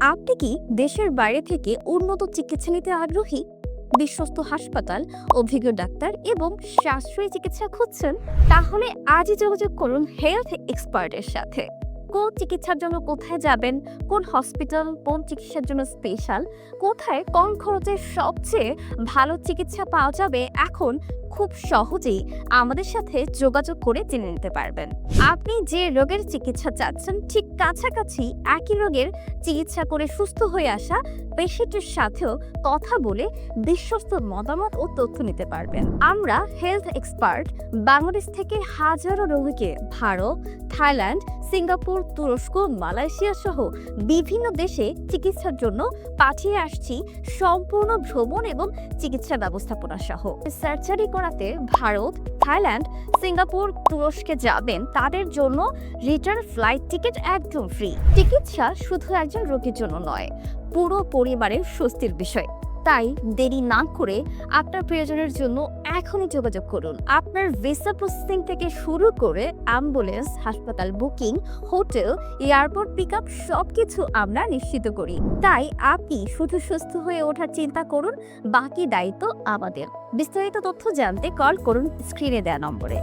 আপনি কি দেশের বাইরে থেকে উন্নত চিকিৎসা নিতে আগ্রহী? বিশ্বস্ত হাসপাতাল, অভিজ্ঞ ডাক্তার এবং সাশ্রয়ী চিকিৎসা খুঁজছেন? তাহলে আজই যোগাযোগ করুন হেলথ এক্সপার্টের সাথে। কোন চিকিৎসার জন্য কোথায় যাবেন, কোন হসপিটাল কোন চিকিৎসার জন্য স্পেশাল, কোথায় কম খরচে সবচেয়ে ভালো চিকিৎসা পাওয়া যাবে, এখন খুব সহজেই আমাদের সাথে যোগাযোগ করে জেনে নিতে পারবেন। আপনি যে রোগের চিকিৎসা চাচ্ছেন ঠিক কাছাকাছি একই রোগের চিকিৎসা করে সুস্থ হয়ে আসা পেশেন্টের সাথেও কথা বলে বিশ্বস্ত মতামত ও তথ্য নিতে পারবেন। আমরা হেলথ এক্সপার্ট বাংলাদেশ থেকে হাজারো রোগীকে ভারত, থাইল্যান্ড, সিঙ্গাপুর, তুরস্ক, মালয়েশিয়া সহ বিভিন্ন দেশে চিকিৎসার জন্য পাঠিয়ে আসছি সম্পূর্ণ ভ্রমণ এবং চিকিৎসা ব্যবস্থাপনা সহ। সার্জারি করাতে ভারত, থাইল্যান্ড, সিঙ্গাপুর, তুরস্কে যাবেন তাদের জন্য রিটার্ন ফ্লাইট টিকিট একদম ফ্রি। চিকিৎসা শুধু একজন রোগীর জন্য নয়, পুরো পরিবারের স্বস্তির বিষয়। তাই দেরি না করে আপনার প্রয়োজনের জন্য এখনই যোগাযোগ করুন। আপনার ভিসা প্রসেসিং থেকে শুরু করে অ্যাম্বুলেন্স, হাসপাতাল বুকিং, হোটেল, এয়ারপোর্ট পিকআপ সবকিছু আমরা নিশ্চিত করি। তাই আপনি শুধু সুস্থ হয়ে ওঠার চিন্তা করুন, বাকি দায়িত্ব আমাদের। বিস্তারিত তথ্য জানতে কল করুন স্ক্রিনে দেওয়া নম্বরে।